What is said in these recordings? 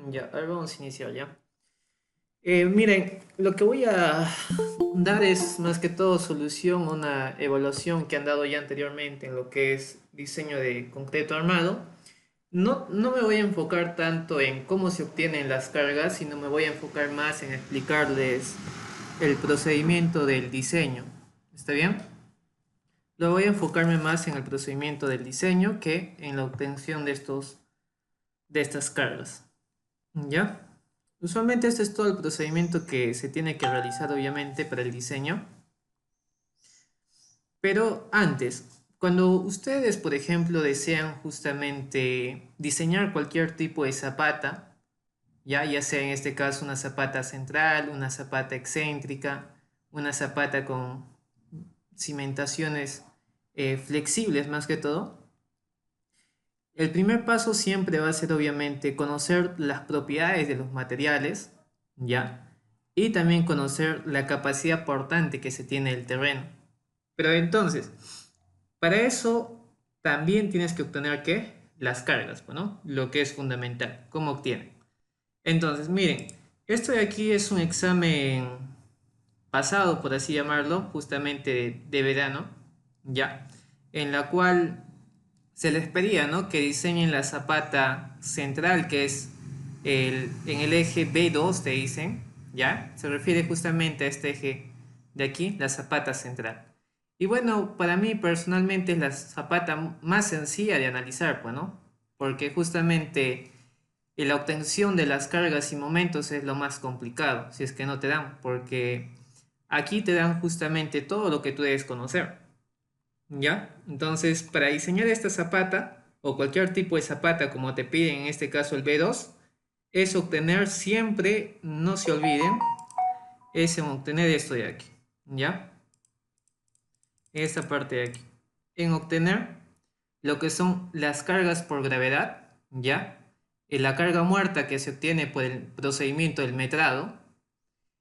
Ya, ahora vamos a iniciar ya. Miren, lo que voy a dar es más que todo solución a una evaluación que han dado ya anteriormente en lo que es diseño de concreto armado. No me voy a enfocar tanto en cómo se obtienen las cargas, sino me voy a enfocar más en explicarles el procedimiento del diseño. ¿Está bien? Lo voy a enfocarme más en el procedimiento del diseño que en la obtención de estas cargas. ¿Ya? Usualmente este es todo el procedimiento que se tiene que realizar obviamente para el diseño. Pero antes, cuando ustedes, por ejemplo, desean justamente diseñar cualquier tipo de zapata, ya sea en este caso una zapata central, una zapata excéntrica, una zapata con cimentaciones flexibles más que todo, el primer paso siempre va a ser obviamente conocer las propiedades de los materiales, ¿ya? Y también conocer la capacidad portante que se tiene el terreno. Pero entonces, para eso también tienes que obtener ¿qué? Las cargas, ¿no? Lo que es fundamental. ¿Cómo obtienen? Entonces, miren, esto de aquí es un examen pasado, por así llamarlo, justamente de verano, ¿ya? En la cual se les pedía, ¿no? Que diseñen la zapata central, que es en el eje B2, te dicen, ¿ya? Se refiere justamente a este eje de aquí, la zapata central. Y bueno, para mí personalmente es la zapata más sencilla de analizar, pues, ¿no? Porque justamente la obtención de las cargas y momentos es lo más complicado, si es que no te dan, porque aquí te dan justamente todo lo que tú debes conocer. ¿Ya? Entonces, para diseñar esta zapata o cualquier tipo de zapata, como te piden en este caso el B2, es obtener siempre, no se olviden, es en obtener esto de aquí, ¿ya? Esta parte de aquí. En obtener lo que son las cargas por gravedad, ¿ya? La carga muerta que se obtiene por el procedimiento del metrado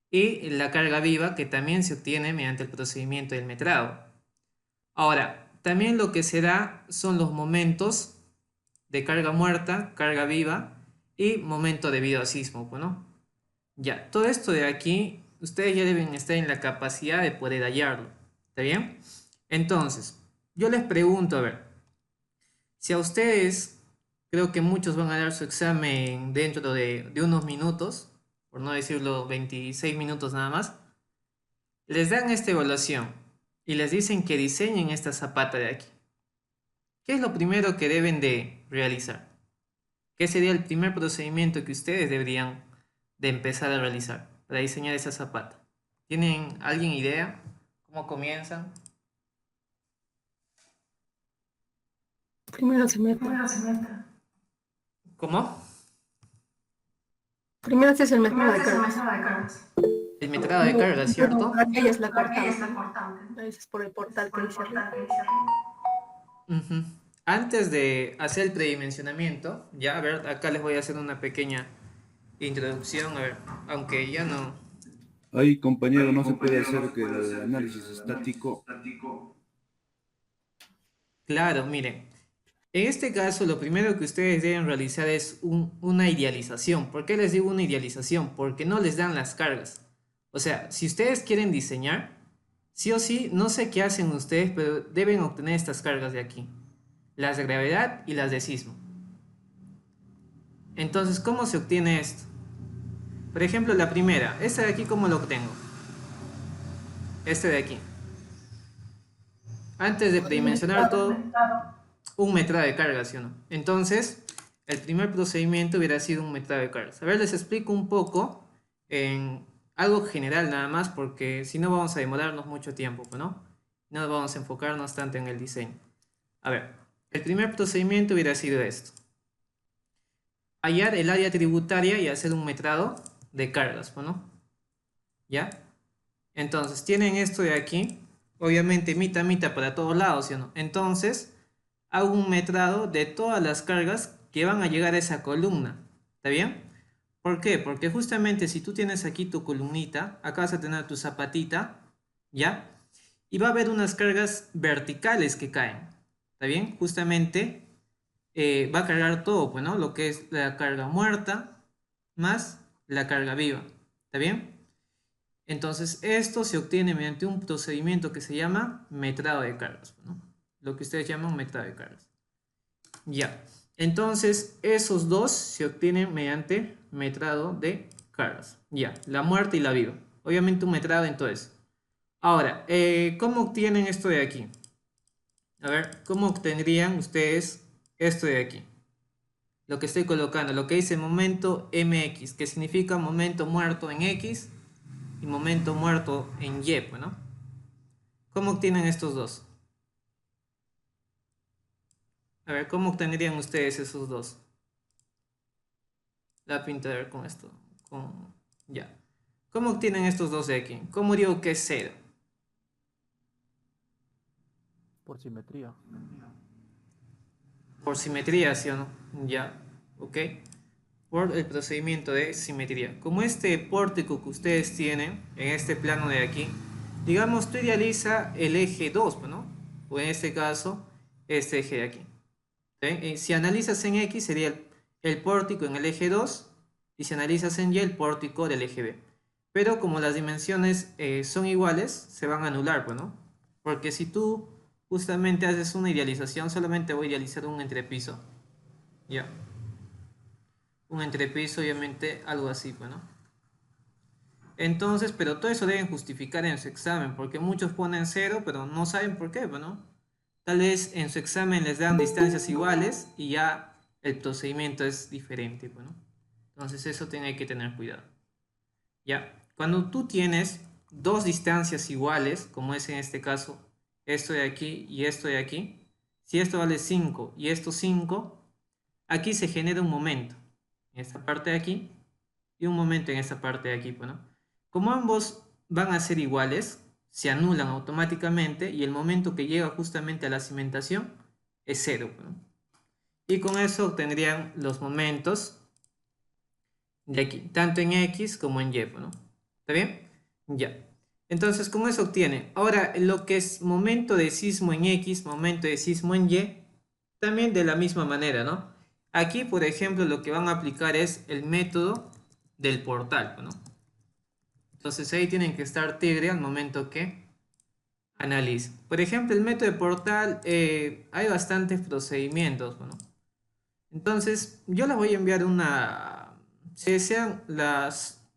y la carga viva que también se obtiene mediante el procedimiento del metrado. Ahora, también lo que se da son los momentos de carga muerta, carga viva y momento debido a sismo, ¿no? Ya, todo esto de aquí, ustedes ya deben estar en la capacidad de poder hallarlo, ¿está bien? Entonces, yo les pregunto, a ver, si a ustedes, creo que muchos van a dar su examen dentro de unos minutos, por no decirlo 26 minutos nada más, les dan esta evaluación y les dicen que diseñen esta zapata de aquí. ¿Qué es lo primero que deben de realizar? ¿Qué sería el primer procedimiento que ustedes deberían de empezar a realizar para diseñar esa zapata? ¿Tienen alguien idea? ¿Cómo comienzan? Primero se meta. ¿Cómo? Primero se hace el Primero metrado de haces el cargas. metrado de cargas. El metrado de Luego, carga, ¿cierto? aquella es la Aquella es cortante, la ¿no? cortante. Ese es por el Es portal que por el dice arriba. portal que dice arriba. Ujú. Antes de hacer el predimensionamiento, ya, a ver, acá les voy a hacer una pequeña introducción, a ver, aunque ya no. Ahí, compañero, Ahí, no se puede compañero, no hacer se que puede el hacer que análisis el análisis estático. estático. Claro, miren, en este caso lo primero que ustedes deben realizar es una idealización. ¿Por qué les digo una idealización? Porque no les dan las cargas. O sea, si ustedes quieren diseñar, sí o sí, no sé qué hacen ustedes, pero deben obtener estas cargas de aquí. Las de gravedad y las de sismo. Entonces, ¿cómo se obtiene esto? Por ejemplo, la primera, esta de aquí, ¿cómo lo obtengo? Este de aquí. Antes de Con un predimensionar metrado. todo, un metrado de carga, ¿sí o no? Entonces, el primer procedimiento hubiera sido un metrado de cargas. A ver, les explico un poco en algo general nada más, porque si no vamos a demorarnos mucho tiempo, ¿no? No vamos a enfocarnos tanto en el diseño. A ver, el primer procedimiento hubiera sido esto. Hallar el área tributaria y hacer un metrado de cargas, ¿no? ¿Ya? Entonces, tienen esto de aquí, obviamente mitad para todos lados, ¿sí o no? Entonces, hago un metrado de todas las cargas que van a llegar a esa columna, ¿está bien? ¿Por qué? Porque justamente si tú tienes aquí tu columnita, acá vas a tener tu zapatita, ¿ya? Y va a haber unas cargas verticales que caen, ¿está bien? Justamente va a cargar todo, pues, ¿no? Lo que es la carga muerta, más la carga viva. ¿Está bien? Entonces, esto se obtiene mediante un procedimiento que se llama metrado de cargas, ¿no? Lo que ustedes llaman metrado de cargas. Ya. Entonces, esos dos se obtienen mediante metrado de cargas. Ya, la muerta y la viva. Obviamente un metrado en todo eso. Ahora, ¿cómo obtienen esto de aquí? A ver, ¿cómo obtendrían ustedes esto de aquí? Lo que estoy colocando, lo que dice momento mx, que significa momento muerto en x y momento muerto en y, ¿no? ¿Cómo obtienen estos dos? A ver, ¿cómo obtendrían ustedes esos dos? La pinto a ver con esto. Ya. ¿Cómo obtienen estos dos de aquí? ¿Cómo digo que es 0? Por simetría. Por simetría, ¿sí o no? Ya. ¿Ok? Por el procedimiento de simetría. Como este pórtico que ustedes tienen en este plano de aquí, digamos, tú idealiza el eje 2, ¿no? O en este caso, este eje de aquí. Si analizas en X sería el pórtico en el eje 2 y si analizas en Y el pórtico del eje B. Pero como las dimensiones son iguales, se van a anular, pues, ¿no? Porque si tú justamente haces una idealización, solamente voy a idealizar un entrepiso. Ya. Un entrepiso, obviamente, algo así, pues, ¿no? Entonces, pero todo eso deben justificar en su examen, porque muchos ponen 0, pero no saben por qué, pues, ¿no? Tal vez en su examen les dan distancias iguales y ya el procedimiento es diferente, pues, ¿no? Entonces eso tiene que tener cuidado. Ya, cuando tú tienes dos distancias iguales, como es en este caso, esto de aquí y esto de aquí, si esto vale 5 y esto 5, aquí se genera un momento en esta parte de aquí y un momento en esta parte de aquí, pues, ¿no? Como ambos van a ser iguales, se anulan automáticamente y el momento que llega justamente a la cimentación es 0, ¿no? Y con eso obtendrían los momentos de aquí, tanto en X como en Y, ¿no? ¿Está bien? Ya. Entonces, con eso obtiene. Ahora, lo que es momento de sismo en X, momento de sismo en Y, también de la misma manera, ¿no? Aquí, por ejemplo, lo que van a aplicar es el método del portal, ¿no? Entonces ahí tienen que estar tigre al momento que analice. Por ejemplo, el método de portal, hay bastantes procedimientos, ¿no? Entonces, yo les voy a enviar una, si desean,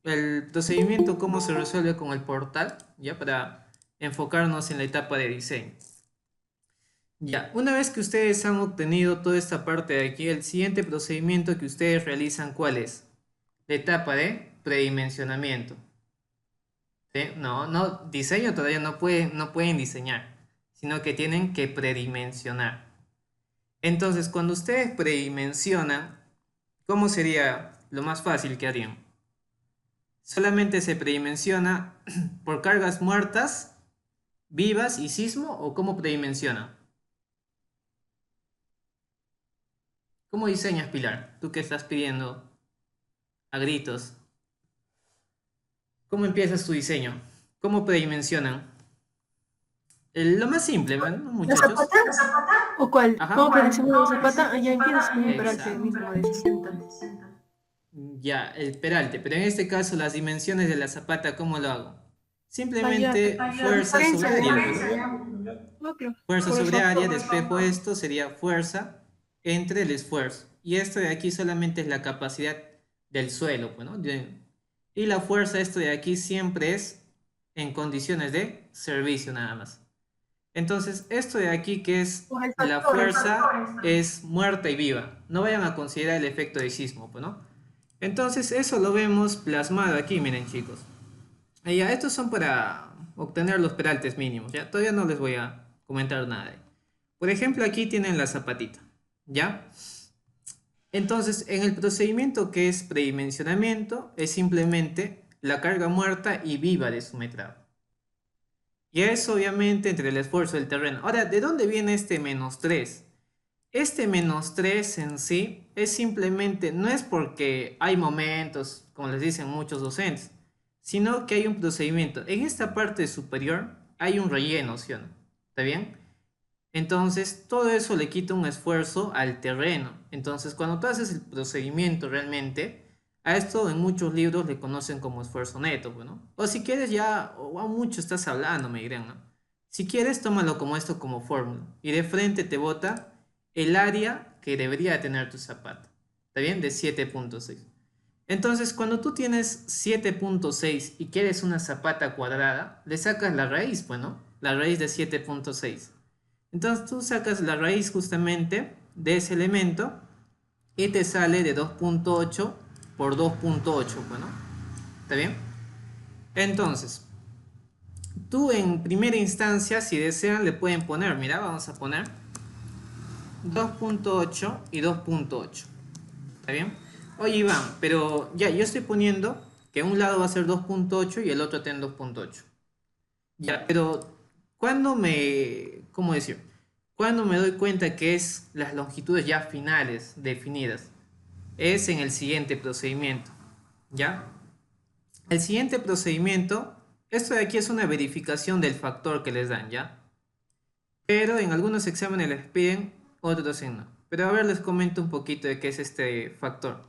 el procedimiento, cómo se resuelve con el portal, ya para enfocarnos en la etapa de diseño. Ya, una vez que ustedes han obtenido toda esta parte de aquí, el siguiente procedimiento que ustedes realizan, ¿cuál es? La etapa de predimensionamiento. ¿Sí? No, diseño todavía no pueden diseñar, sino que tienen que predimensionar. Entonces, cuando ustedes predimensionan, ¿cómo sería lo más fácil que harían? ¿Solamente se predimensiona por cargas muertas, vivas y sismo? ¿O cómo predimensiona? ¿Cómo diseñas, Pilar? Tú que estás pidiendo a gritos. ¿Cómo empiezas tu diseño? ¿Cómo predimensionan? Lo más simple, ¿no, ¿La muchachos? zapata? ¿O cuál? Ajá. ¿Cómo predecimos la zapata? Allá empiezas con un peralte Exacto. mismo de 60. Ya, el peralte, pero en este caso las dimensiones de la zapata, ¿cómo lo hago? Allá, Simplemente fuerza sobre diferencia de área, ángulo, ¿no? ¿ya? No, claro. Fuerza Por el sobre área, factor. despejo esto, sería fuerza entre el esfuerzo. Y esto de aquí solamente es la capacidad del suelo, pues, ¿no? Y la fuerza, esto de aquí siempre es en condiciones de servicio nada más. Entonces, esto de aquí que es Pues el la factor fuerza está. es muerta y viva. No vayan a considerar el efecto de sismo, pues, ¿no? Entonces, eso lo vemos plasmado aquí, miren, chicos. Ya, estos son para obtener los peraltes mínimos, ¿ya? Todavía no les voy a comentar nada. Por ejemplo, aquí tienen la zapatita, ¿ya? Entonces, en el procedimiento que es predimensionamiento, es simplemente la carga muerta y viva de su metrado. Y es obviamente entre el esfuerzo del terreno. Ahora, ¿de dónde viene este -3? Este -3 en sí es simplemente, no es porque hay momentos, como les dicen muchos docentes, sino que hay un procedimiento. En esta parte superior hay un relleno, ¿sí o no? ¿Está bien? Entonces, todo eso le quita un esfuerzo al terreno. Entonces, cuando tú haces el procedimiento realmente, A esto en muchos libros le conocen como esfuerzo neto, bueno. O si quieres ya, o a mucho estás hablando, me dirán, ¿no? Si quieres, tómalo como esto como fórmula. Y de frente te bota el área que debería tener tu zapato. ¿Está bien? De 7.6. Entonces, cuando tú tienes 7.6 y quieres una zapata cuadrada, le sacas la raíz, pues, ¿no? La raíz de 7.6. Entonces, tú sacas la raíz justamente de ese elemento y te sale de 2.8 por 2.8, bueno. ¿Está bien? Entonces, tú en primera instancia, si desean, le pueden poner, mira, vamos a poner 2.8 y 2.8. ¿Está bien? Oye, Iván, pero ya, yo estoy poniendo que un lado va a ser 2.8 y el otro tiene 2.8. Ya, pero ¿cómo decir? Cuando me doy cuenta que es las longitudes ya finales definidas, es en el siguiente procedimiento, ¿ya? El siguiente procedimiento, esto de aquí es una verificación del factor que les dan, ¿ya? Pero en algunos exámenes les piden, otros no. Pero a ver, les comento un poquito de qué es este factor.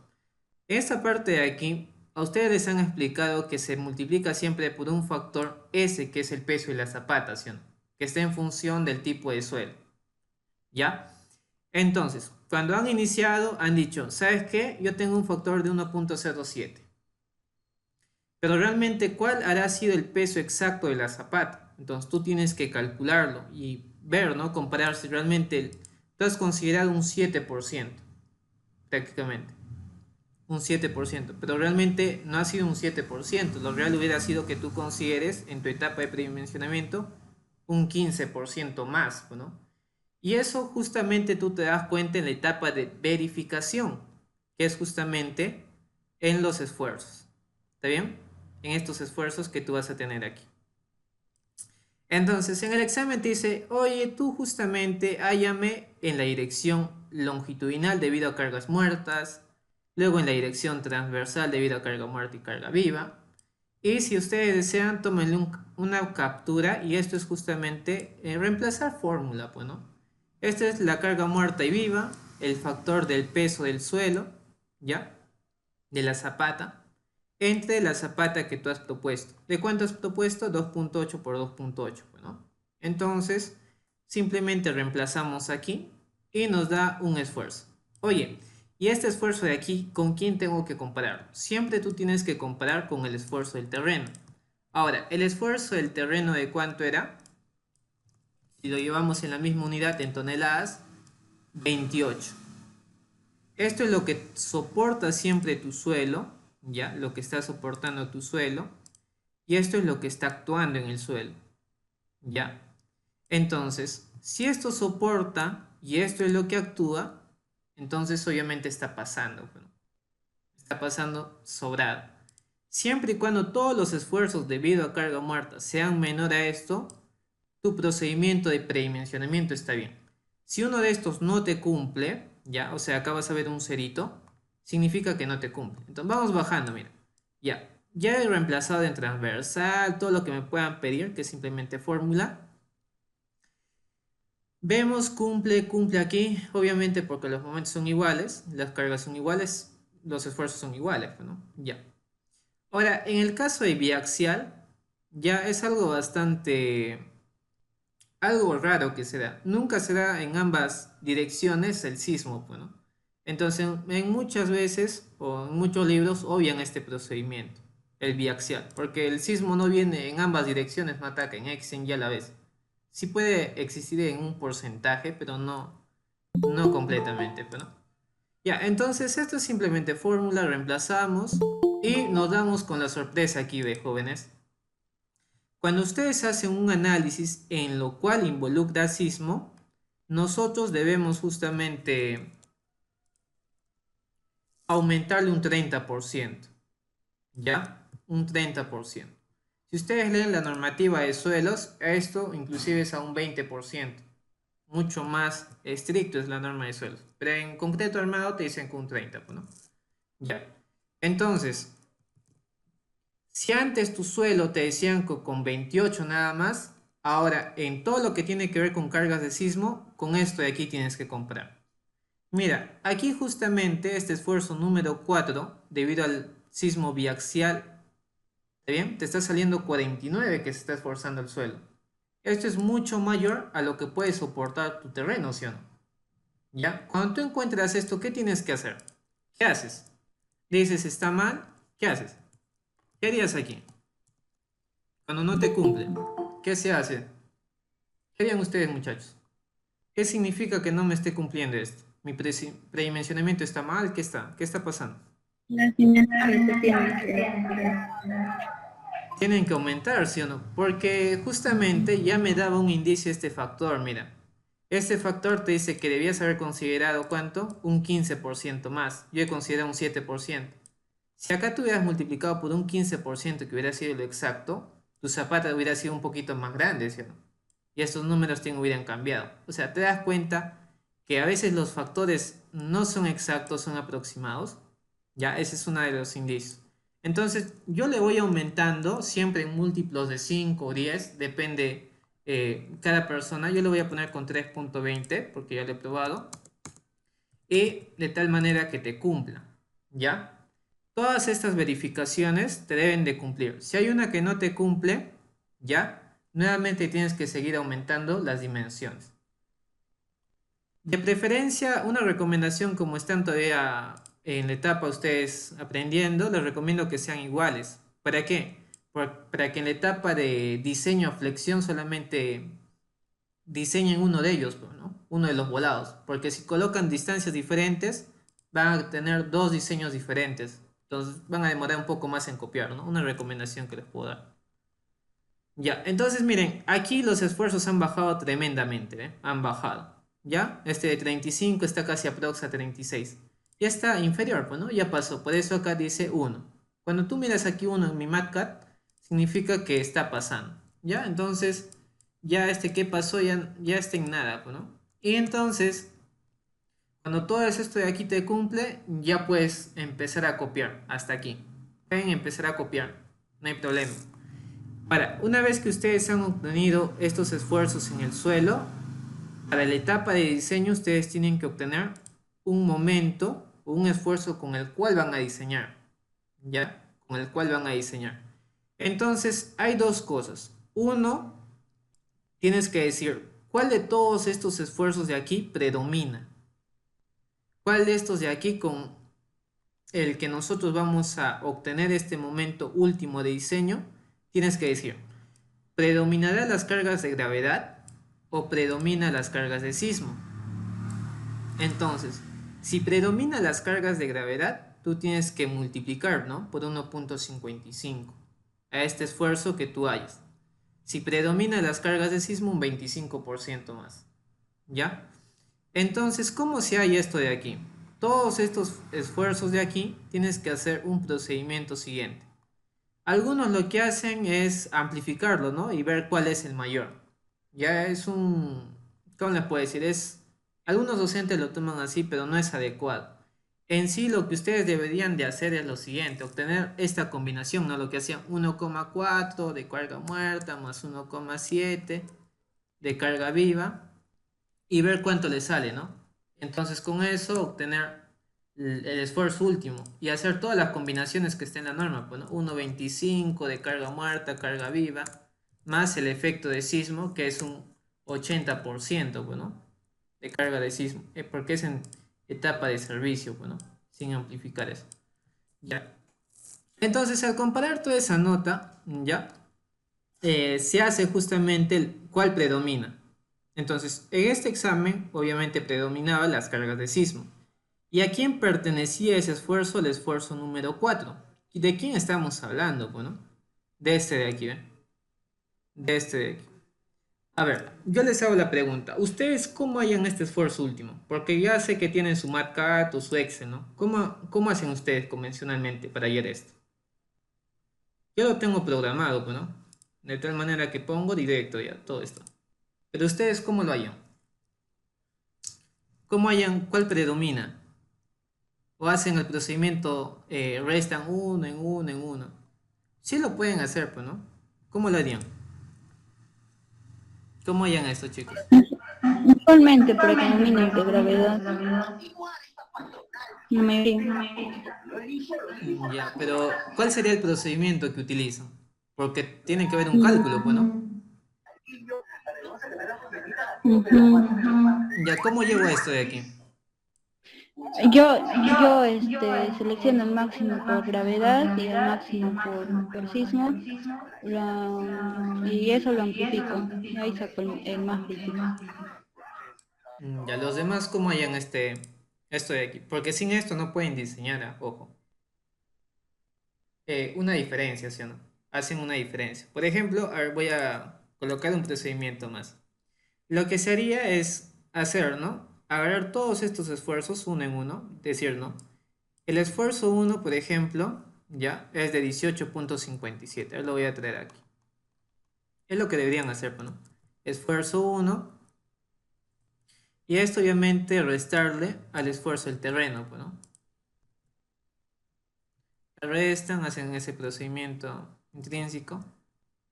En esta parte de aquí, a ustedes les han explicado que se multiplica siempre por un factor S, que es el peso y la zapata, ¿sí? Que está en función del tipo de suelo, ¿ya? Entonces, cuando han iniciado, han dicho, ¿sabes qué? Yo tengo un factor de 1.07. Pero realmente, ¿cuál hará sido el peso exacto de la zapata? Entonces, tú tienes que calcularlo y ver, ¿no? Comparar si realmente tú has considerado un 7%, prácticamente. Un 7%, pero realmente no ha sido un 7%. Lo real hubiera sido que tú consideres en tu etapa de predimensionamiento un 15% más, ¿no? Y eso justamente tú te das cuenta en la etapa de verificación, que es justamente en los esfuerzos. ¿Está bien? En estos esfuerzos que tú vas a tener aquí. Entonces, en el examen te dice, oye, tú justamente hállame en la dirección longitudinal debido a cargas muertas, luego en la dirección transversal debido a carga muerta y carga viva. Y si ustedes desean, tómenle una captura y esto es justamente reemplazar fórmula, pues, ¿no? Esta es la carga muerta y viva, el factor del peso del suelo, ¿ya? De la zapata, entre la zapata que tú has propuesto. ¿De cuánto has propuesto? 2.8 por 2.8, ¿no? Entonces, simplemente reemplazamos aquí y nos da un esfuerzo. Oye, y este esfuerzo de aquí, ¿con quién tengo que compararlo? Siempre tú tienes que comparar con el esfuerzo del terreno. Ahora, el esfuerzo del terreno, ¿de cuánto era? Si lo llevamos en la misma unidad en toneladas, 28. Esto es lo que soporta siempre tu suelo, ¿ya? Lo que está soportando tu suelo. Y esto es lo que está actuando en el suelo, ¿ya? Entonces, si esto soporta y esto es lo que actúa, entonces obviamente está pasando, ¿no? Está pasando sobrado. Siempre y cuando todos los esfuerzos debido a carga muerta sean menor a esto, tu procedimiento de predimensionamiento está bien. Si uno de estos no te cumple, ya, o sea, acá vas a ver un cerito, significa que no te cumple. Entonces vamos bajando, mira. Ya he reemplazado en transversal, todo lo que me puedan pedir, que es simplemente fórmula. Vemos cumple aquí, obviamente porque los momentos son iguales, las cargas son iguales, los esfuerzos son iguales, ¿no? Ya. Ahora, en el caso de biaxial, ya es algo algo raro que se da. Nunca se da en ambas direcciones el sismo, pues, ¿no? Entonces, en muchas veces o en muchos libros obvian este procedimiento, el biaxial, porque el sismo no viene en ambas direcciones, no ataca en X y en Y a la vez. Sí puede existir en un porcentaje, pero no completamente, pues, ¿no? Ya, entonces esto es simplemente fórmula, reemplazamos y nos damos con la sorpresa aquí de jóvenes. Cuando ustedes hacen un análisis en lo cual involucra sismo, nosotros debemos justamente aumentarle un 30%, ¿ya? Un 30%. Si ustedes leen la normativa de suelos, esto inclusive es a un 20%. Mucho más estricto es la norma de suelos. Pero en concreto armado te dicen que un 30%, ¿no? Ya. Entonces, si antes tu suelo te decían que con 28 nada más, ahora en todo lo que tiene que ver con cargas de sismo, con esto de aquí tienes que comprar. Mira, aquí justamente este esfuerzo número 4, debido al sismo biaxial, ¿está bien? Te está saliendo 49 que se está esforzando el suelo. Esto es mucho mayor a lo que puede soportar tu terreno, ¿sí o no? ¿Ya? Cuando tú encuentras esto, ¿qué tienes que hacer? ¿Qué haces? Dices, está mal, ¿qué haces? ¿Qué harías aquí? Cuando no te cumple, ¿qué se hace? ¿Qué harían ustedes, muchachos? ¿Qué significa que no me esté cumpliendo esto? ¿Mi predimensionamiento está mal? ¿Qué está? ¿Qué está pasando? Las dimensiones se tienen Tienen que aumentar, ¿sí o no? Porque justamente ya me daba un indicio este factor, mira. Este factor te dice que debías haber considerado ¿cuánto? Un 15% más. Yo he considerado un 7%. Si acá tú hubieras multiplicado por un 15% que hubiera sido lo exacto, tu zapata hubiera sido un poquito más grande, ¿sí o no? Y estos números hubieran cambiado. O sea, te das cuenta que a veces los factores no son exactos, son aproximados. Ya, ese es uno de los indicios. Entonces, yo le voy aumentando siempre en múltiplos de 5 o 10, depende cada persona. Yo le voy a poner con 3.20 porque ya lo he probado. Y de tal manera que te cumpla. ¿Ya? Todas estas verificaciones te deben de cumplir. Si hay una que no te cumple, ¿ya? Nuevamente tienes que seguir aumentando las dimensiones. De preferencia, una recomendación como están todavía en la etapa ustedes aprendiendo, les recomiendo que sean iguales. ¿Para qué? Para que en la etapa de diseño a flexión solamente diseñen uno de ellos, ¿no? Uno de los volados. Porque si colocan distancias diferentes, van a tener dos diseños diferentes. Entonces van a demorar un poco más en copiar, ¿no? Una recomendación que les puedo dar. Ya, entonces miren, aquí los esfuerzos han bajado tremendamente, ¿eh? Han bajado. ¿Ya? Este de 35 está casi aprox a 36. Ya está inferior, pues, ¿no? Ya pasó. Por eso acá dice 1. Cuando tú miras aquí 1 en mi MatCat, significa que está pasando. ¿Ya? Entonces, ya ¿qué pasó? Ya está en nada, pues, ¿no? Y entonces, cuando todo esto de aquí te cumple, ya puedes empezar a copiar hasta aquí. Pueden empezar a copiar, no hay problema. Ahora, una vez que ustedes han obtenido estos esfuerzos en el suelo, para la etapa de diseño ustedes tienen que obtener un momento o un esfuerzo con el cual van a diseñar. ¿Ya? Con el cual van a diseñar. Entonces, hay dos cosas. Uno, tienes que decir, ¿cuál de todos estos esfuerzos de aquí predomina? ¿Cuál de estos de aquí con el que nosotros vamos a obtener este momento último de diseño? Tienes que decir, ¿predominará las cargas de gravedad o predomina las cargas de sismo? Entonces, si predomina las cargas de gravedad, tú tienes que multiplicar, ¿no? Por 1.55 a este esfuerzo que tú hayas. Si predomina las cargas de sismo, un 25% más. ¿Ya? Entonces, ¿cómo se halla esto de aquí? Todos estos esfuerzos de aquí tienes que hacer un procedimiento siguiente. Algunos lo que hacen es amplificarlo, ¿no? Y ver cuál es el mayor. Ya es un... ¿Cómo les puedo decir? Algunos docentes lo toman así, pero no es adecuado. En sí, lo que ustedes deberían de hacer es lo siguiente, obtener esta combinación, ¿no? Lo que hacían 1,4 de carga muerta más 1,7 de carga viva y ver cuánto le sale, ¿no? Entonces, con eso, obtener el esfuerzo último y hacer todas las combinaciones que estén en la norma, pues, ¿no? 1,25 de carga muerta, carga viva, más el efecto de sismo, que es un 80%, pues, ¿no? De carga de sismo, porque es en etapa de servicio, bueno, sin amplificar eso. Ya. Entonces, al comparar toda esa nota, ya, se hace justamente cuál predomina. Entonces, en este examen, obviamente predominaba las cargas de sismo. ¿Y a quién pertenecía ese esfuerzo? El esfuerzo número 4. ¿Y de quién estamos hablando? Bueno, de este de aquí, ¿ven? De este de aquí. A ver, yo les hago la pregunta. ¿Ustedes cómo hallan este esfuerzo último? Porque ya sé que tienen su MatCat o su Excel, ¿no? ¿Cómo hacen ustedes convencionalmente para hallar esto? Yo lo tengo programado, pues, ¿no? De tal manera que pongo directo ya todo esto. Pero ustedes, ¿cómo lo hallan? ¿Cómo hallan cuál predomina? ¿O hacen el procedimiento, restan uno en uno en uno? Sí lo pueden hacer, pues, ¿no? ¿Cómo lo harían? ¿Cómo hallan esto, chicos? Usualmente para exámenes de gravedad, la mayoría. Ya, pero ¿cuál sería el procedimiento que utilizan? Porque tiene que haber un cálculo, pues, ¿no? Ujú. Ya, ¿cómo llego a esto de aquí? Yo selecciono el máximo por gravedad y el máximo por sismo y eso lo amplifico. Y ahí saco el más crítico. Ya, los demás, ¿cómo hayan esto de aquí? Porque sin esto no pueden diseñar, ojo. Una diferencia, ¿sí o no? Hacen una diferencia. Por ejemplo, a ver, voy a colocar un procedimiento más. Lo que se haría es hacer, ¿no? Agarrar todos estos esfuerzos uno en uno, decir, ¿no? El esfuerzo uno, por ejemplo, ya, es de 18,57. Lo voy a traer aquí. Es lo que deberían hacer, pues, ¿no? Esfuerzo uno. Y esto obviamente restarle al esfuerzo del terreno, pues, ¿no? Restan, hacen ese procedimiento intrínseco.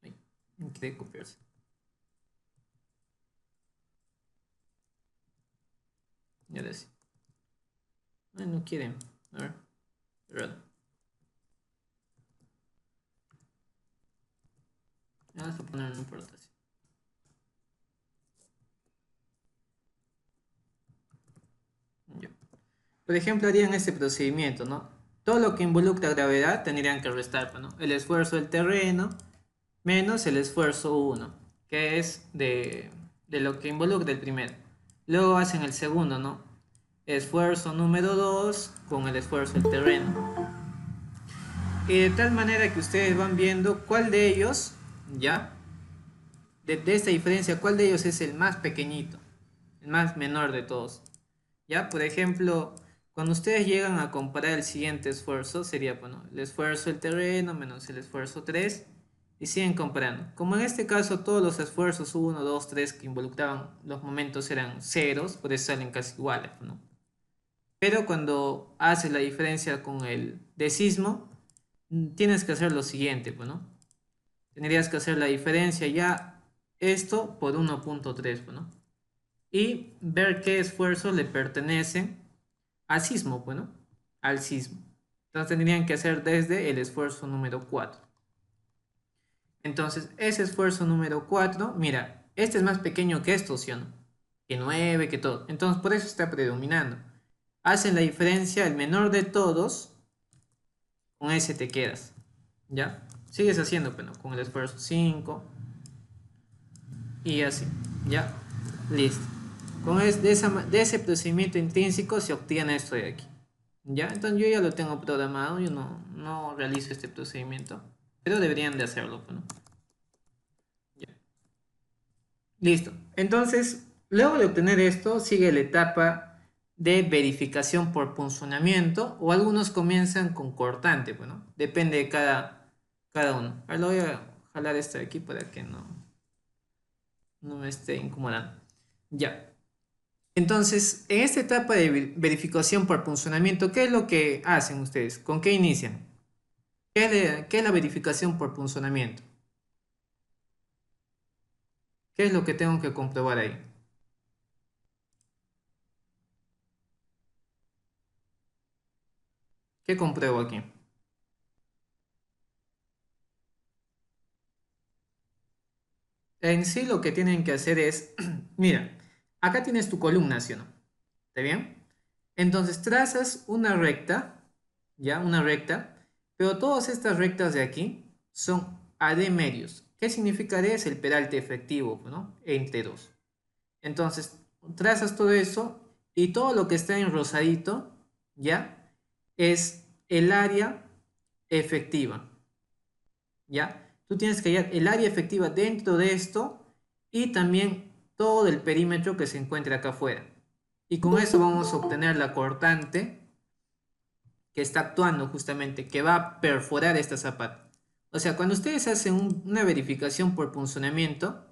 Ay, no quiere copiarse. Ya decía. Ay, no quieren. A ver. Perdón. Vamos a poner, no importa. Ya. Por ejemplo, harían este procedimiento, ¿no? Todo lo que involucra gravedad tendrían que restar, pues, ¿no? El esfuerzo del terreno menos el esfuerzo uno, que es de lo que involucra el primero. Luego hacen el segundo, ¿no? Esfuerzo número 2 con el esfuerzo del terreno. Y de tal manera que ustedes van viendo cuál de ellos, ¿ya? De esta diferencia, cuál de ellos es el más pequeñito, el más menor de todos. ¿Ya? Por ejemplo, cuando ustedes llegan a comparar el siguiente esfuerzo, sería, bueno, el esfuerzo del terreno menos el esfuerzo 3 y siguen comparando. Como en este caso todos los esfuerzos 1, 2, 3 que involucraban los momentos eran ceros, por eso salen casi iguales, ¿no? Pero cuando haces la diferencia con el de sismo, tienes que hacer lo siguiente, pues, ¿no? Tendrías que hacer la diferencia ya esto por 1,3, pues, ¿no? Y ver qué esfuerzos le pertenecen al sismo, bueno, al sismo. Entonces tendrían que hacer desde el esfuerzo número 4. Entonces, ese esfuerzo número 4, mira, este es más pequeño que esto, ¿sí o no? Que 9, que todo. Entonces, por eso está predominando. Hacen la diferencia, el menor de todos, con ese te quedas. ¿Ya? Sigues haciendo, bueno, con el esfuerzo 5 y así. ¿Ya? Listo. De ese procedimiento intrínseco se obtiene esto de aquí. ¿Ya? Entonces yo ya lo tengo programado, yo no realizo este procedimiento, pero deberían de hacerlo, ¿no? Ya. Listo. Entonces, luego de obtener esto, sigue la etapa de verificación por punzonamiento, o algunos comienzan con cortante, bueno, depende de cada uno. Ahora lo voy a jalar esto de aquí para que no me esté incomodando. Ya. Entonces, en esta etapa de verificación por punzonamiento, ¿qué es lo que hacen ustedes? ¿Con qué inician? ¿Qué es la verificación por punzonamiento? ¿Qué es lo que tengo que comprobar ahí? ¿Qué compruebo aquí? En sí lo que tienen que hacer es, mira, acá tienes tu columna, ¿sí o no? ¿Está bien? Entonces trazas una recta, ¿ya? Una recta, pero todas estas rectas de aquí son AD medios. ¿Qué significa AD? Es el peralte efectivo, ¿no? Entre dos. Entonces, trazas todo eso y todo lo que está en rosadito, ¿ya? Es el área efectiva, ¿ya? Tú tienes que hallar el área efectiva dentro de esto y también todo el perímetro que se encuentra acá afuera. Y con eso vamos a obtener la cortante que está actuando justamente, que va a perforar esta zapata. O sea, cuando ustedes hacen una verificación por punzonamiento,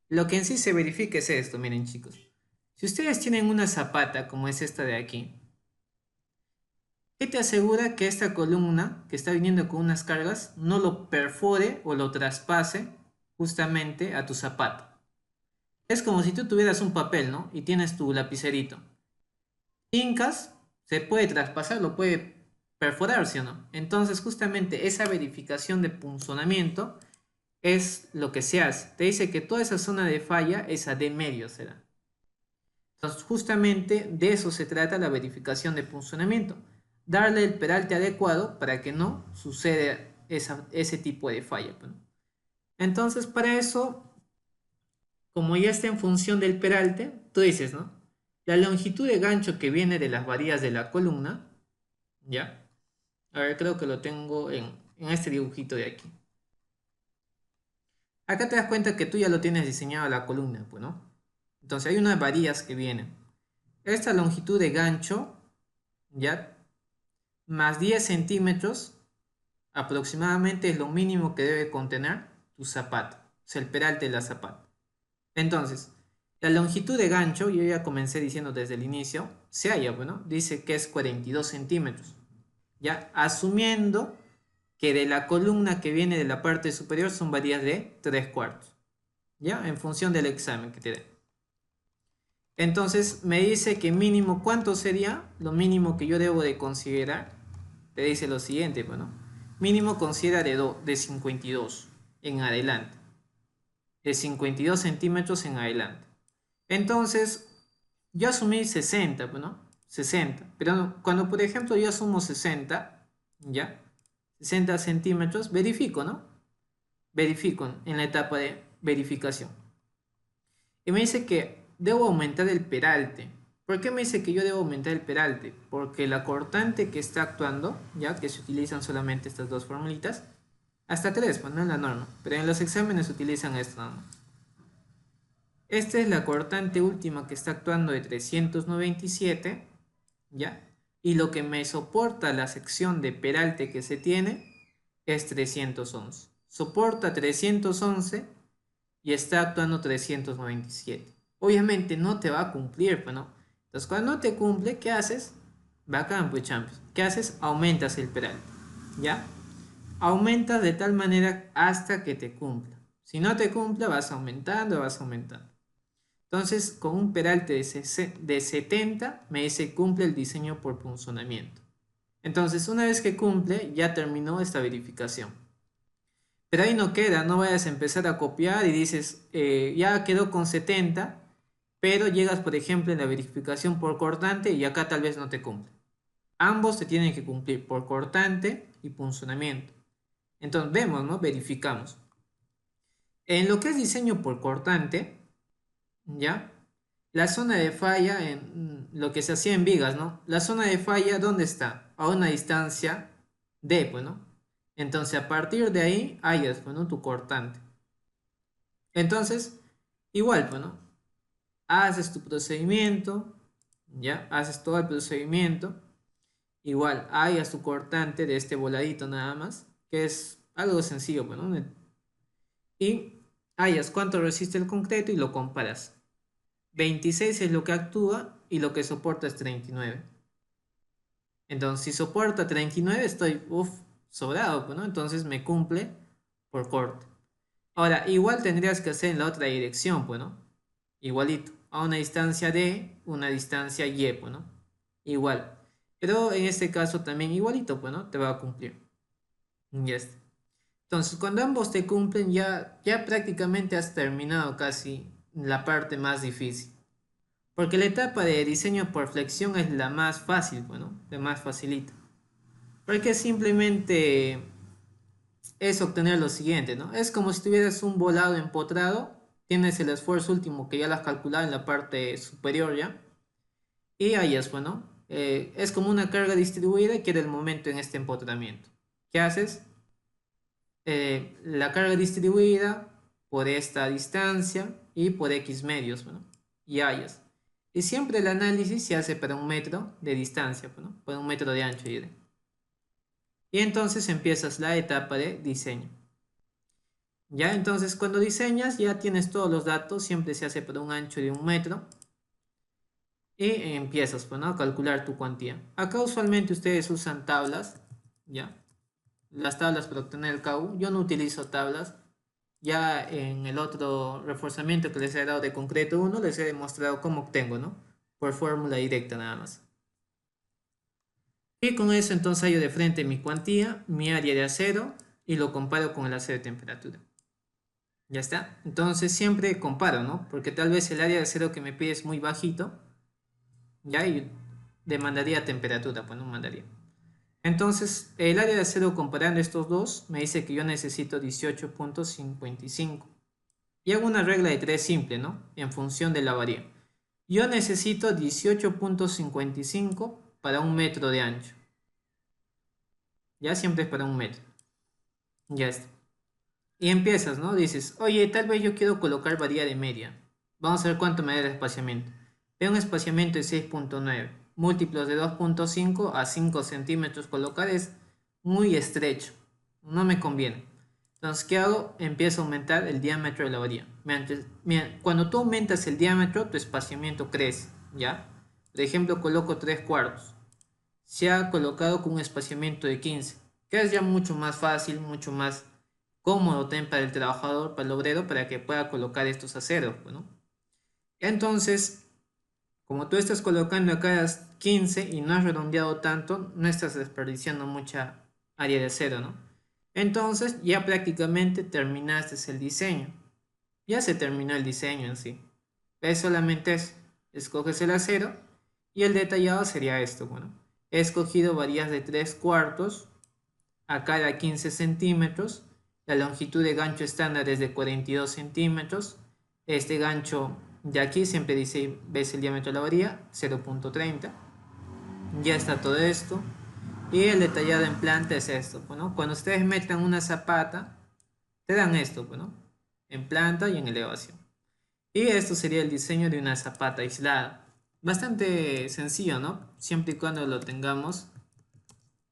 lo que en sí se verifica es esto, miren chicos. Si ustedes tienen una zapata como es esta de aquí, ¿qué te asegura que esta columna que está viniendo con unas cargas no lo perfore o lo traspase justamente a tu zapata? Es como si tú tuvieras un papel, ¿no? Y tienes tu lapicerito. Hincas, se puede traspasar, lo puede perforar, ¿sí o no? Entonces, justamente esa verificación de punzonamiento es lo que se hace. Te dice que toda esa zona de falla, esa de medio será. Entonces, justamente de eso se trata la verificación de punzonamiento. Darle el peralte adecuado para que no suceda ese tipo de falla, ¿no? Entonces, para eso, como ya está en función del peralte, tú dices, ¿no? La longitud de gancho que viene de las varillas de la columna, ¿ya? A ver, creo que lo tengo en este dibujito de aquí. Acá te das cuenta que tú ya lo tienes diseñado la columna, pues, ¿no? Entonces hay unas varillas que vienen. Esta longitud de gancho, ¿ya? Más 10 centímetros aproximadamente es lo mínimo que debe contener tu zapato, o sea, el peralte de la zapata. Entonces, la longitud de gancho, yo ya comencé diciendo desde el inicio, se halla, bueno, dice que es 42 centímetros, ¿ya? Asumiendo que de la columna que viene de la parte superior son varillas de 3/4, ¿ya? En función del examen que te dé. Entonces me dice que mínimo, ¿cuánto sería lo mínimo que yo debo de considerar? Te dice lo siguiente, bueno, mínimo considera de 52 en adelante, de 52 centímetros en adelante. Entonces, yo asumí 60, bueno, 60, pero cuando por ejemplo yo asumo 60, ¿ya? 60 centímetros, verifico, ¿no? Verifico en la etapa de verificación. Y me dice que debo aumentar el peralte. ¿Por qué me dice que yo debo aumentar el peralte? Porque la cortante que está actuando, ya que se utilizan solamente estas dos formulitas, hasta 3, pues no es la norma, pero en los exámenes se utilizan esto, ¿no? Esta es la cortante última que está actuando de 397, ¿ya? Y lo que me soporta la sección de peralte que se tiene es 311. Soporta 311 y está actuando 397. Obviamente no te va a cumplir, pues no. Entonces cuando no te cumple, ¿qué haces? Bacán, pues champions. ¿Qué haces? Aumentas el peralte, ¿ya? Aumentas de tal manera hasta que te cumpla. Si no te cumple, vas aumentando, vas aumentando. Entonces, con un peralte de 70, me dice cumple el diseño por punzonamiento. Entonces, una vez que cumple, ya terminó esta verificación. Pero ahí no queda, no vayas a empezar a copiar y dices, ya quedó con 70, pero llegas, por ejemplo, en la verificación por cortante y acá tal vez no te cumple. Ambos te tienen que cumplir por cortante y punzonamiento. Entonces, vemos, ¿no? Verificamos. En lo que es diseño por cortante, ¿ya? La zona de falla, en lo que se hacía en vigas, ¿no? La zona de falla, ¿dónde está? A una distancia D, pues, ¿no? Entonces, a partir de ahí, hallas, pues, ¿no? Tu cortante. Entonces, igual, pues, ¿no? Haces tu procedimiento, ¿ya? Haces todo el procedimiento. Igual, hallas tu cortante de este voladito nada más, que es algo sencillo, pues, ¿no? Y hallas cuánto resiste el concreto y lo comparas. 26 es lo que actúa y lo que soporta es 39. Entonces, si soporta 39, estoy, sobrado, pues, ¿no? Entonces me cumple por corte. Ahora, igual tendrías que hacer en la otra dirección, pues, ¿no? Igualito. A una distancia D, una distancia Y, pues, ¿no? Igual. Pero en este caso también igualito, pues, ¿no? Te va a cumplir. Ya está. Entonces, cuando ambos te cumplen, ya prácticamente has terminado casi la parte más difícil. Porque la etapa de diseño por flexión es la más fácil, bueno, la más facilita. Porque simplemente es obtener lo siguiente, ¿no? Es como si tuvieras un volado empotrado, tienes el esfuerzo último que ya lo has calculado en la parte superior ya, y ahí es, bueno, es como una carga distribuida y queda el momento en este empotramiento. ¿Qué haces? La carga distribuida por esta distancia y por X medios, bueno, y hayas. Y siempre el análisis se hace para 1 metro de distancia, ¿no? Para 1 metro de ancho. Y entonces empiezas la etapa de diseño. Ya, entonces cuando diseñas ya tienes todos los datos, siempre se hace para un ancho de 1 metro. Y empiezas, pues, ¿no? A calcular tu cuantía. Acá usualmente ustedes usan tablas, ¿ya? Las tablas para obtener el KU. Yo no utilizo tablas. Ya en el otro reforzamiento que les he dado de concreto 1, les he demostrado cómo obtengo, ¿no? Por fórmula directa nada más. Y con eso entonces hallo de frente mi cuantía, mi área de acero, y lo comparo con el acero de temperatura. Ya está. Entonces siempre comparo, ¿no? Porque tal vez el área de acero que me pide es muy bajito, ya, y demandaría temperatura, pues no mandaría. Entonces, el área de acero comparando estos dos me dice que yo necesito 18.55. Y hago una regla de 3 simple, ¿no? En función de la variable. Yo necesito 18.55 para 1 metro de ancho. Ya siempre es para 1 metro. Ya está. Y empiezas, ¿no? Dices, oye, tal vez yo quiero colocar varilla de media. Vamos a ver cuánto me da el espaciamiento. Tengo un espaciamiento de 6.9. Múltiplos de 2.5 a 5 centímetros colocar es muy estrecho. No me conviene. Entonces, ¿qué hago? Empiezo a aumentar el diámetro de la varilla. Cuando tú aumentas el diámetro, tu espaciamiento crece, ¿ya? Por ejemplo, coloco 3 cuartos. Se ha colocado con un espaciamiento de 15, que es ya mucho más fácil, mucho más cómodo también para el trabajador, para el obrero, para que pueda colocar estos aceros, ¿no? Entonces, como tú estás colocando acá 15 y no has redondeado tanto, no estás desperdiciando mucha área de acero, ¿no? Entonces ya prácticamente terminaste el diseño. Ya se terminó el diseño en sí. Es solamente eso. Escoges el acero y el detallado sería esto. Bueno, he escogido varillas de 3 cuartos a cada 15 centímetros. La longitud de gancho estándar es de 42 centímetros. Este gancho de aquí siempre dice, ves el diámetro de la varilla, 0.30. Ya está todo esto. Y el detallado en planta es esto, ¿no? Cuando ustedes metan una zapata, te dan esto, ¿no? En planta y en elevación. Y esto sería el diseño de una zapata aislada. Bastante sencillo, ¿no? Siempre y cuando lo tengamos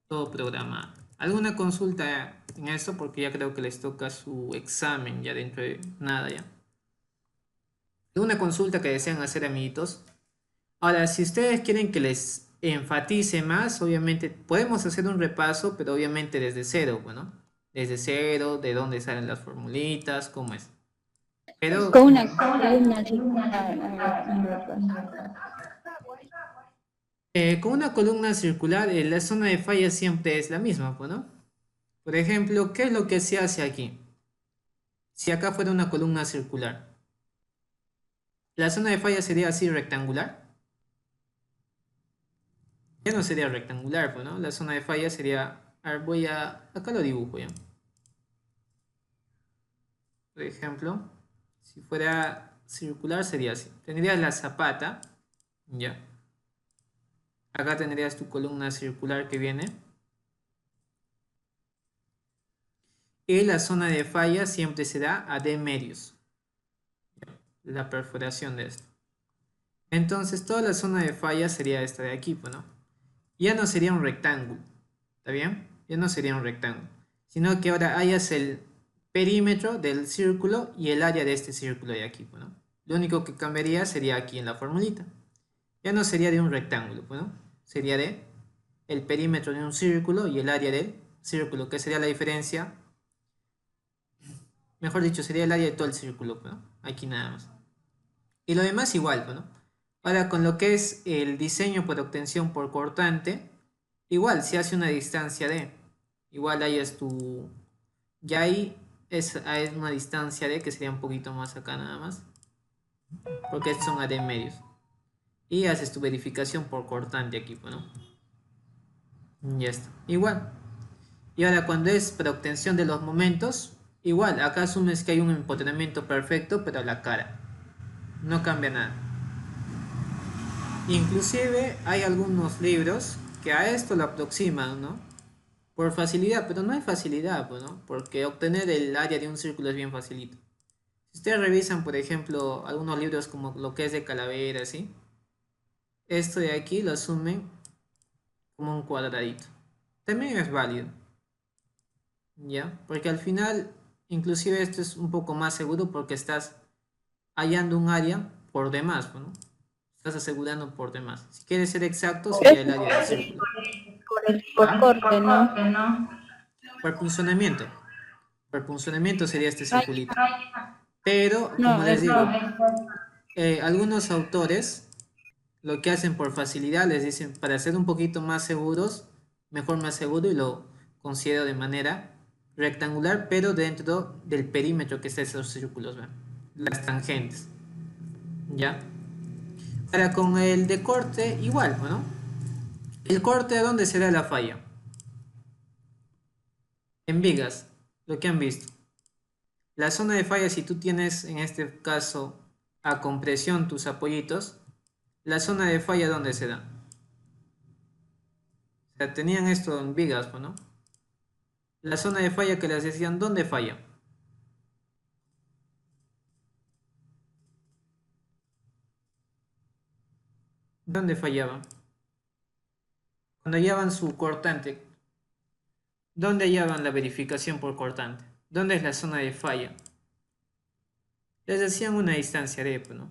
todo programado. ¿Alguna consulta en esto? Porque ya creo que les toca su examen ya dentro de nada ya. ¿Alguna consulta que desean hacer, amiguitos? Ahora, si ustedes quieren que les enfatice más, obviamente podemos hacer un repaso, pero obviamente desde cero, bueno, desde cero, de dónde salen las formulitas, cómo es. Pero Con una columna circular, a ver, un repaso. con una columna circular, la zona de falla siempre es la misma, pues, ¿no? Por ejemplo, ¿qué es lo que se hace aquí? Si acá fuera una columna circular, la zona de falla sería así rectangular. Ya no sería rectangular, pues, ¿no? La zona de falla sería... A ver, acá lo dibujo ya. Por ejemplo, si fuera circular sería así. Tendrías la zapata, ya. Acá tendrías tu columna circular que viene. Y la zona de falla siempre será a D medios. La perforación de esto. Entonces toda la zona de falla sería esta de aquí, pues, ¿no? Ya no sería un rectángulo. ¿Está bien? Ya no sería un rectángulo. Sino que ahora hayas el perímetro del círculo y el área de este círculo de aquí, pues, ¿no? Lo único que cambiaría sería aquí en la formulita. Ya no sería de un rectángulo, pues, ¿no? Sería de el perímetro de un círculo y el área del círculo, que sería la diferencia. Mejor dicho, sería el área de todo el círculo, pues, ¿no? Aquí nada más. Y lo demás igual, pues, ¿no? Ahora con lo que es el diseño por obtención por cortante, igual se hace una distancia de, igual ahí es tu, ya ahí es una distancia de que sería un poquito más acá nada más, porque estos son AD medios. Y haces tu verificación por cortante aquí, pues, ¿no? Ya está, igual. Y ahora cuando es para obtención de los momentos, igual, acá asumes que hay un empoderamiento perfecto, pero a la cara. No cambia nada. Inclusive hay algunos libros que a esto lo aproximan, ¿no? Por facilidad, pero no hay facilidad, pues, ¿no? Porque obtener el área de un círculo es bien facilito. Si ustedes revisan, por ejemplo, algunos libros como lo que es de Calavera, ¿sí? Esto de aquí lo asumen como un cuadradito. También es válido, ¿ya? Porque al final, inclusive esto es un poco más seguro porque estás hallando un área por demás, ¿no? Estás asegurando por demás. Si quieres ser exacto, sería el área del círculo. Por corte, ¿no? Por funcionamiento. Por funcionamiento sería este circulito. Pero, como No, les digo, algunos autores lo que hacen por facilidad les dicen para ser un poquito más seguros, mejor más seguro y lo considero de manera rectangular, pero dentro del perímetro que está esos círculos, ¿ven? Las tangentes. ¿Ya? Ahora con el de corte, igual, ¿no? El corte, ¿a dónde será la falla? En vigas, lo que han visto. La zona de falla, si tú tienes en este caso a compresión tus apoyitos, la zona de falla, ¿dónde se da? O sea, tenían esto en vigas, ¿no? La zona de falla que les decían, ¿dónde falla? ¿Dónde fallaba? Cuando hallaban su cortante, ¿dónde hallaban la verificación por cortante? ¿Dónde es la zona de falla? Les decían una distancia de, ¿no?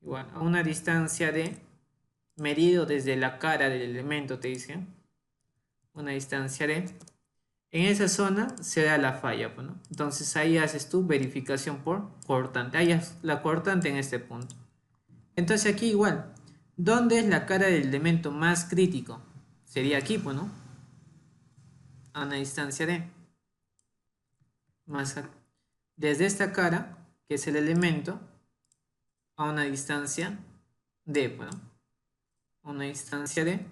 Igual, a una distancia de medido desde la cara del elemento, te dicen. Una distancia de. En esa zona se da la falla, ¿no? Entonces ahí haces tu verificación por cortante. Hallas la cortante en este punto. Entonces aquí igual. ¿Dónde es la cara del elemento más crítico? Sería aquí, ¿no? A una distancia de. Más desde esta cara, que es el elemento, a una distancia de, bueno, una distancia de,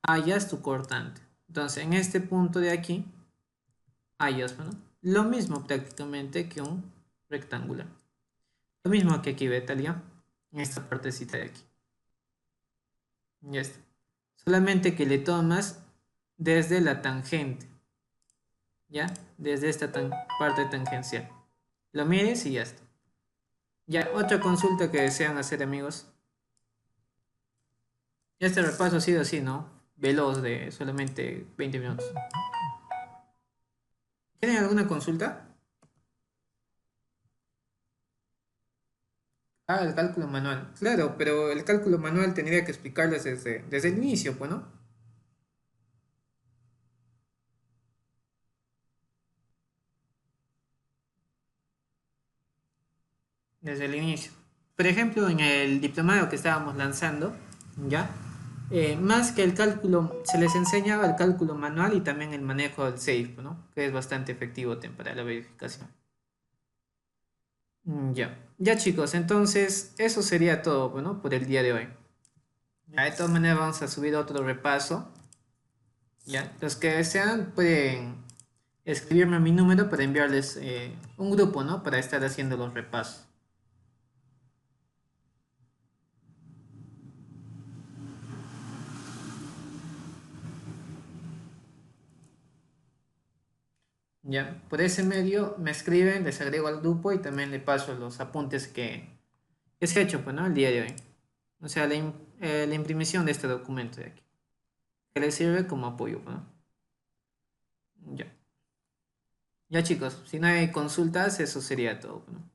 hallas tu cortante. Entonces, en este punto de aquí, hallas, bueno, lo mismo prácticamente que un rectangular. Lo mismo que aquí, Betalia, en esta partecita de aquí. Ya está. Solamente que le tomas desde la tangente, ¿ya? Desde esta parte tangencial. Lo mides y ya está. Ya, otra consulta que desean hacer, amigos. Este repaso ha sido así, ¿no? Veloz de solamente 20 minutos. ¿Tienen alguna consulta? Ah, el cálculo manual. Claro, pero el cálculo manual tendría que explicarles desde el inicio, pues, ¿no? Desde el inicio. Por ejemplo, en el diplomado que estábamos lanzando, ¿ya? Más que el cálculo, se les enseñaba el cálculo manual y también el manejo del SAFE, ¿no? Que es bastante efectivo para la verificación. Ya. Ya, chicos, entonces eso sería todo, bueno, por el día de hoy. Ya, de todas maneras vamos a subir otro repaso. Ya, los que desean pueden escribirme a mi número para enviarles un grupo, ¿no? Para estar haciendo los repasos. Ya, por ese medio me escriben, les agrego al grupo y también le paso los apuntes que se ha hecho, pues, ¿no? El día de hoy. O sea, la imprimición de este documento de aquí. Que les sirve como apoyo, pues, ¿no? Ya. Ya, chicos, si no hay consultas, eso sería todo, pues, ¿no?